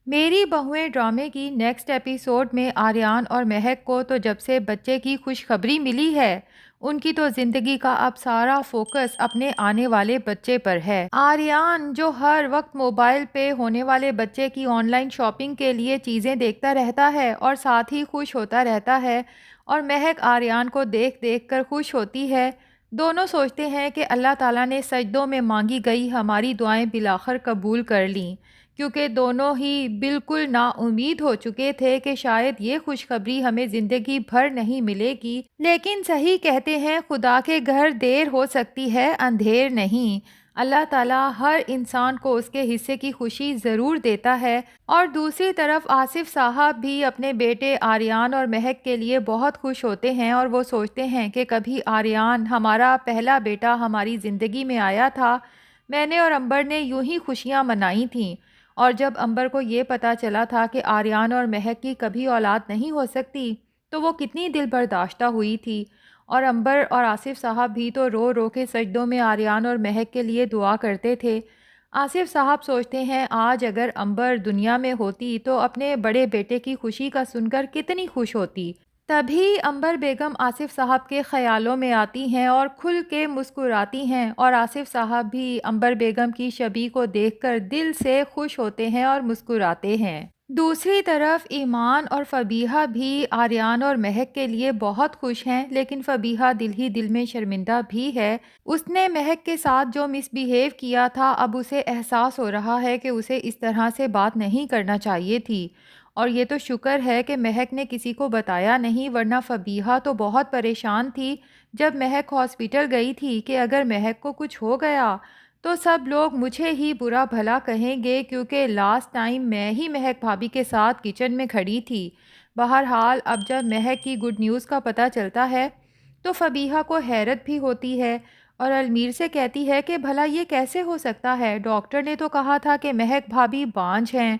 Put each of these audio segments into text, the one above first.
میری بہویں ڈرامے کی نیکسٹ ایپیسوڈ میں آریان اور مہک کو تو جب سے بچے کی خوشخبری ملی ہے ان کی تو زندگی کا اب سارا فوکس اپنے آنے والے بچے پر ہے۔ آریان جو ہر وقت موبائل پہ ہونے والے بچے کی آن لائن شاپنگ کے لیے چیزیں دیکھتا رہتا ہے اور ساتھ ہی خوش ہوتا رہتا ہے، اور مہک آریان کو دیکھ دیکھ کر خوش ہوتی ہے۔ دونوں سوچتے ہیں کہ اللہ تعالیٰ نے سجدوں میں مانگی گئی ہماری دعائیں بالآخر قبول کر لیں، کیونکہ دونوں ہی بالکل نا امید ہو چکے تھے کہ شاید یہ خوشخبری ہمیں زندگی بھر نہیں ملے گی، لیکن صحیح کہتے ہیں خدا کے گھر دیر ہو سکتی ہے اندھیر نہیں۔ اللہ تعالیٰ ہر انسان کو اس کے حصے کی خوشی ضرور دیتا ہے۔ اور دوسری طرف آصف صاحب بھی اپنے بیٹے آریان اور مہک کے لیے بہت خوش ہوتے ہیں، اور وہ سوچتے ہیں کہ کبھی آریان ہمارا پہلا بیٹا ہماری زندگی میں آیا تھا، میں نے اور امبر نے یوں ہی خوشیاں منائی تھیں، اور جب امبر کو یہ پتا چلا تھا کہ آریان اور مہک کی کبھی اولاد نہیں ہو سکتی تو وہ کتنی دل برداشتہ ہوئی تھی، اور امبر اور آصف صاحب بھی تو رو رو کے سجدوں میں آریان اور مہک کے لیے دعا کرتے تھے۔ آصف صاحب سوچتے ہیں آج اگر امبر دنیا میں ہوتی تو اپنے بڑے بیٹے کی خوشی کا سن کر کتنی خوش ہوتی۔ تبھی امبر بیگم آصف صاحب کے خیالوں میں آتی ہیں اور کھل کے مسکراتی ہیں، اور آصف صاحب بھی امبر بیگم کی شبیہ کو دیکھ کر دل سے خوش ہوتے ہیں اور مسکراتے ہیں۔ دوسری طرف ایمان اور فبیہہ بھی آریان اور مہک کے لیے بہت خوش ہیں، لیکن فبیہہ دل ہی دل میں شرمندہ بھی ہے۔ اس نے مہک کے ساتھ جو مس بیہیو کیا تھا اب اسے احساس ہو رہا ہے کہ اسے اس طرح سے بات نہیں کرنا چاہیے تھی، اور یہ تو شکر ہے کہ مہک نے کسی کو بتایا نہیں، ورنہ فبیہہ تو بہت پریشان تھی جب مہک ہاسپٹل گئی تھی کہ اگر مہک کو کچھ ہو گیا تو سب لوگ مجھے ہی برا بھلا کہیں گے، کیونکہ لاسٹ ٹائم میں ہی مہک بھابھی کے ساتھ کچن میں کھڑی تھی۔ بہرحال اب جب مہک کی گڈ نیوز کا پتہ چلتا ہے تو فبیہہ کو حیرت بھی ہوتی ہے، اور المیر سے کہتی ہے کہ بھلا یہ کیسے ہو سکتا ہے، ڈاکٹر نے تو کہا تھا کہ مہک بھابھی بانجھ ہیں۔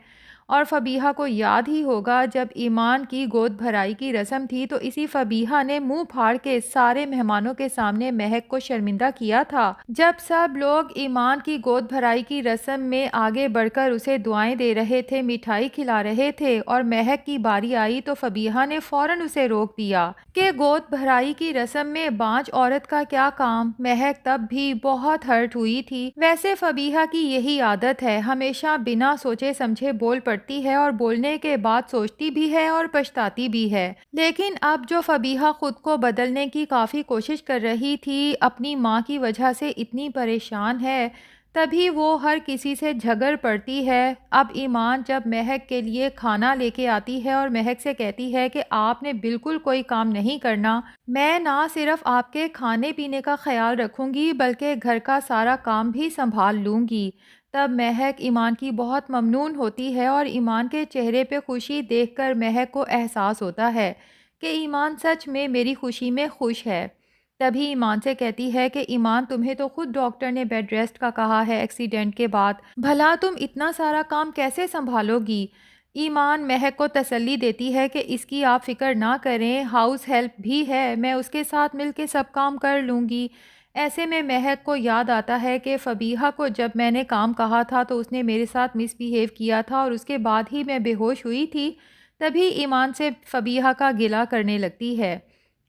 اور فبیہہ کو یاد ہی ہوگا جب ایمان کی گود بھرائی کی رسم تھی تو اسی فبیہہ نے منہ پھاڑ کے سارے مہمانوں کے سامنے مہک کو شرمندہ کیا تھا۔ جب سب لوگ ایمان کی گود بھرائی کی رسم میں آگے بڑھ کر اسے دعائیں دے رہے تھے، مٹھائی کھلا رہے تھے، اور مہک کی باری آئی تو فبیہہ نے فوراً اسے روک دیا کہ گود بھرائی کی رسم میں بانجھ عورت کا کیا کام۔ مہک تب بھی بہت ہرٹ ہوئی تھی۔ ویسے فبیہہ کی یہی عادت ہے، ہمیشہ بنا سوچے سمجھے بول پڑتی ہے، اور بولنے کے بعد سوچتی بھی ہے اور پچھتاتی بھی ہے۔ لیکن اب جو فبیہہ خود کو بدلنے کی کافی کوشش کر رہی تھی، اپنی ماں کی وجہ سے اتنی پریشان ہے، تبھی وہ ہر کسی سے جھگڑ پڑتی ہے۔ اب ایمان جب مہک کے لیے کھانا لے کے آتی ہے اور مہک سے کہتی ہے کہ آپ نے بالکل کوئی کام نہیں کرنا، میں نہ صرف آپ کے کھانے پینے کا خیال رکھوں گی بلکہ گھر کا سارا کام بھی سنبھال لوں گی، تب مہک ایمان کی بہت ممنون ہوتی ہے، اور ایمان کے چہرے پہ خوشی دیکھ کر مہک کو احساس ہوتا ہے کہ ایمان سچ میں میری خوشی میں خوش ہے۔ تبھی ایمان سے کہتی ہے کہ ایمان تمہیں تو خود ڈاکٹر نے بیڈ ریسٹ کا کہا ہے ایکسیڈنٹ کے بعد، بھلا تم اتنا سارا کام کیسے سنبھالو گی؟ ایمان مہک کو تسلی دیتی ہے کہ اس کی آپ فکر نہ کریں، ہاؤس ہیلپ بھی ہے، میں اس کے ساتھ مل کے سب کام کر لوں گی۔ ایسے میں مہک کو یاد آتا ہے کہ فبیہہ کو جب میں نے کام کہا تھا تو اس نے میرے ساتھ مس بیہیو کیا تھا اور اس کے بعد ہی میں بے ہوش ہوئی تھی۔ تبھی ایمان سے فبیہہ کا گلہ کرنے لگتی ہے،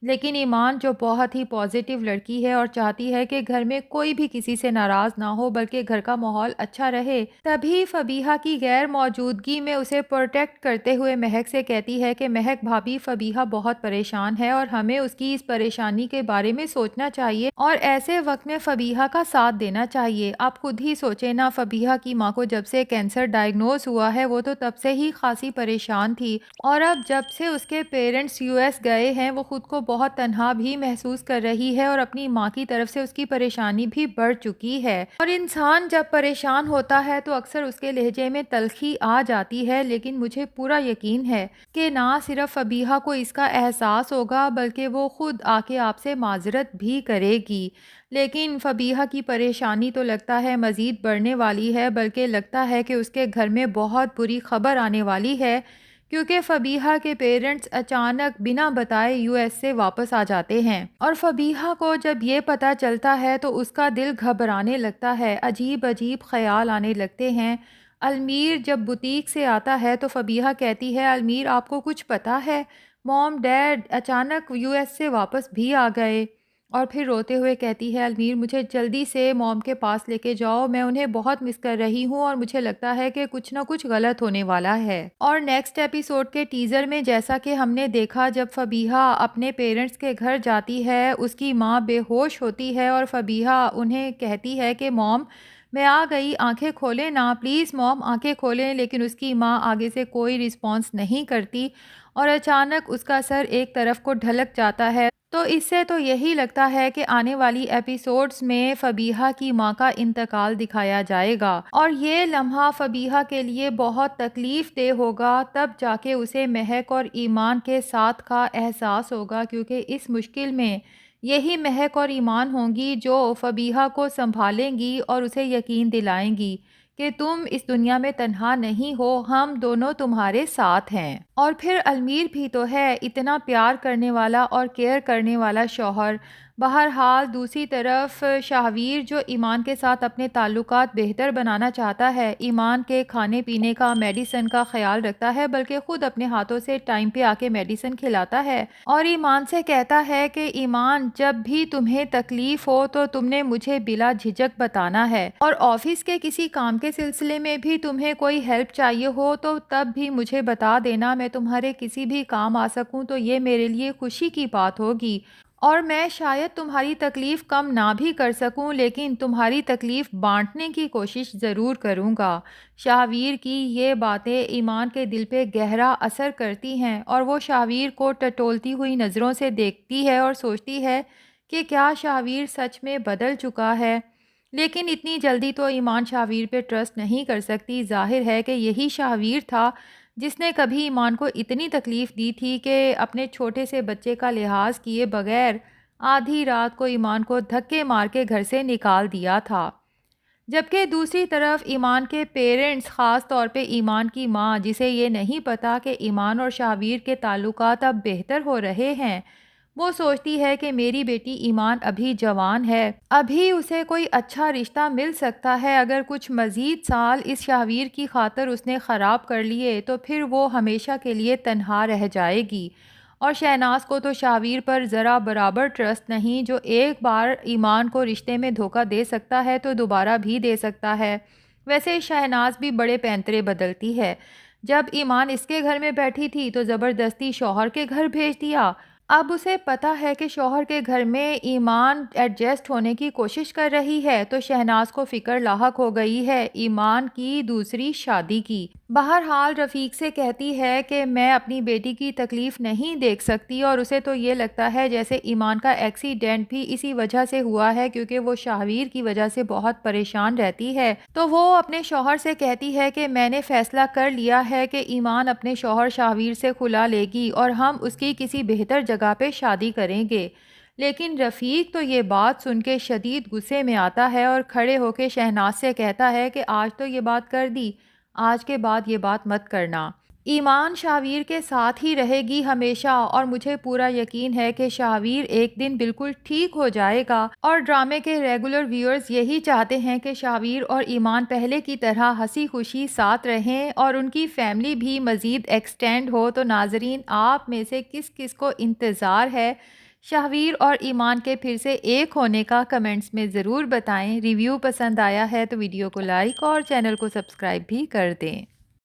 لیکن ایمان جو بہت ہی پازیٹیو لڑکی ہے اور چاہتی ہے کہ گھر میں کوئی بھی کسی سے ناراض نہ ہو بلکہ گھر کا ماحول اچھا رہے، تبھی فبیہہ کی غیر موجودگی میں اسے پروٹیکٹ کرتے ہوئے مہک سے کہتی ہے کہ مہک بھابھی فبیہہ بہت پریشان ہے اور ہمیں اس کی اس پریشانی کے بارے میں سوچنا چاہیے اور ایسے وقت میں فبیہہ کا ساتھ دینا چاہیے۔ آپ خود ہی سوچیں نا، فبیہہ کی ماں کو جب سے کینسر ڈائگنوز ہوا ہے وہ تو تب سے ہی خاصی پریشان تھی، اور اب جب سے اس کے پیرنٹس یو ایس گئے ہیں وہ خود کو بہت تنہا بھی محسوس کر رہی ہے، اور اپنی ماں کی طرف سے اس کی پریشانی بھی بڑھ چکی ہے۔ اور انسان جب پریشان ہوتا ہے تو اکثر اس کے لہجے میں تلخی آ جاتی ہے، لیکن مجھے پورا یقین ہے کہ نہ صرف فبیہہ کو اس کا احساس ہوگا بلکہ وہ خود آ کے آپ سے معذرت بھی کرے گی۔ لیکن فبیہہ کی پریشانی تو لگتا ہے مزید بڑھنے والی ہے، بلکہ لگتا ہے کہ اس کے گھر میں بہت بری خبر آنے والی ہے، کیونکہ فبیہہ کے پیرنٹس اچانک بنا بتائے یو ایس سے واپس آ جاتے ہیں، اور فبیہہ کو جب یہ پتہ چلتا ہے تو اس کا دل گھبرانے لگتا ہے، عجیب عجیب خیال آنے لگتے ہیں۔ المیر جب بوتیک سے آتا ہے تو فبیہہ کہتی ہے المیر آپ کو کچھ پتہ ہے، موم ڈیڈ اچانک یو ایس سے واپس بھی آ گئے، اور پھر روتے ہوئے کہتی ہے المیر مجھے جلدی سے موم کے پاس لے کے جاؤ، میں انہیں بہت مس کر رہی ہوں اور مجھے لگتا ہے کہ کچھ نہ کچھ غلط ہونے والا ہے۔ اور نیکسٹ ایپیسوڈ کے ٹیزر میں جیسا کہ ہم نے دیکھا جب فبیہہ اپنے پیرنٹس کے گھر جاتی ہے اس کی ماں بے ہوش ہوتی ہے اور فبیہہ انہیں کہتی ہے کہ موم میں آ گئی، آنکھیں کھولیں نا پلیز موم آنکھیں کھولیں، لیکن اس کی ماں آگے سے کوئی رسپانس نہیں کرتی اور اچانک اس کا سر ایک طرف کو ڈھلک جاتا ہے۔ تو اس سے تو یہی لگتا ہے کہ آنے والی ایپیسوڈز میں فبیہہ کی ماں کا انتقال دکھایا جائے گا اور یہ لمحہ فبیہہ کے لیے بہت تکلیف دہ ہوگا، تب جا کے اسے مہک اور ایمان کے ساتھ کا احساس ہوگا، کیونکہ اس مشکل میں یہی مہک اور ایمان ہوں گی جو فبیہہ کو سنبھالیں گی اور اسے یقین دلائیں گی کہ تم اس دنیا میں تنہا نہیں ہو، ہم دونوں تمہارے ساتھ ہیں۔ اور پھر المیر بھی تو ہے، اتنا پیار کرنے والا اور کیئر کرنے والا شوہر۔ بہرحال دوسری طرف شاہویر جو ایمان کے ساتھ اپنے تعلقات بہتر بنانا چاہتا ہے، ایمان کے کھانے پینے کا میڈیسن کا خیال رکھتا ہے، بلکہ خود اپنے ہاتھوں سے ٹائم پہ آ کے میڈیسن کھلاتا ہے اور ایمان سے کہتا ہے کہ ایمان جب بھی تمہیں تکلیف ہو تو تم نے مجھے بلا جھجک بتانا ہے، اور آفس کے کسی کام کے سلسلے میں بھی تمہیں کوئی ہیلپ چاہیے ہو تو تب بھی مجھے بتا دینا، میں تمہارے کسی بھی کام آ سکوں تو یہ میرے لیے خوشی کی بات ہوگی، اور میں شاید تمہاری تکلیف کم نہ بھی کر سکوں لیکن تمہاری تکلیف بانٹنے کی کوشش ضرور کروں گا۔ شاہویر کی یہ باتیں ایمان کے دل پہ گہرا اثر کرتی ہیں اور وہ شاہویر کو ٹٹولتی ہوئی نظروں سے دیکھتی ہے اور سوچتی ہے کہ کیا شاہویر سچ میں بدل چکا ہے، لیکن اتنی جلدی تو ایمان شاہویر پہ ٹرسٹ نہیں کر سکتی۔ ظاہر ہے کہ یہی شاہویر تھا جس نے کبھی ایمان کو اتنی تکلیف دی تھی کہ اپنے چھوٹے سے بچے کا لحاظ کیے بغیر آدھی رات کو ایمان کو دھکے مار کے گھر سے نکال دیا تھا، جبکہ دوسری طرف ایمان کے پیرنٹس، خاص طور پہ ایمان کی ماں جسے یہ نہیں پتا کہ ایمان اور شاہویر کے تعلقات اب بہتر ہو رہے ہیں، وہ سوچتی ہے کہ میری بیٹی ایمان ابھی جوان ہے، ابھی اسے کوئی اچھا رشتہ مل سکتا ہے، اگر کچھ مزید سال اس شاہویر کی خاطر اس نے خراب کر لیے تو پھر وہ ہمیشہ کے لیے تنہا رہ جائے گی۔ اور شہناز کو تو شاہویر پر ذرا برابر ٹرسٹ نہیں، جو ایک بار ایمان کو رشتے میں دھوکہ دے سکتا ہے تو دوبارہ بھی دے سکتا ہے۔ ویسے شہناز بھی بڑے پینترے بدلتی ہے، جب ایمان اس کے گھر میں بیٹھی تھی تو زبردستی شوہر کے گھر بھیج دیا، اب اسے پتہ ہے کہ شوہر کے گھر میں ایمان ایڈجسٹ ہونے کی کوشش کر رہی ہے تو شہناز کو فکر لاحق ہو گئی ہے ایمان کی دوسری شادی کی۔ بہرحال رفیق سے کہتی ہے کہ میں اپنی بیٹی کی تکلیف نہیں دیکھ سکتی، اور اسے تو یہ لگتا ہے جیسے ایمان کا ایکسیڈنٹ بھی اسی وجہ سے ہوا ہے کیونکہ وہ شاہویر کی وجہ سے بہت پریشان رہتی ہے۔ تو وہ اپنے شوہر سے کہتی ہے کہ میں نے فیصلہ کر لیا ہے کہ ایمان اپنے شوہر شاہویر سے کھلا لے گی اور ہم اس کی کسی بہتر جگہ پہ شادی کریں گے۔ لیکن رفیق تو یہ بات سن کے شدید غصے میں آتا ہے اور کھڑے ہو کے شہناز سے کہتا ہے کہ آج تو یہ بات کر دی، آج کے بعد یہ بات مت کرنا۔ ایمان شاہویر کے ساتھ ہی رہے گی ہمیشہ، اور مجھے پورا یقین ہے کہ شاہویر ایک دن بالکل ٹھیک ہو جائے گا، اور ڈرامے کے ریگولر ویورز یہی چاہتے ہیں کہ شاہویر اور ایمان پہلے کی طرح ہنسی خوشی ساتھ رہیں اور ان کی فیملی بھی مزید ایکسٹینڈ ہو۔ تو ناظرین آپ میں سے کس کس کو انتظار ہے شاہویر اور ایمان کے پھر سے ایک ہونے کا، کمنٹس میں ضرور بتائیں۔ ریویو پسند آیا ہے تو ویڈیو کو لائک اور چینل کو سبسکرائب بھی کر دیں۔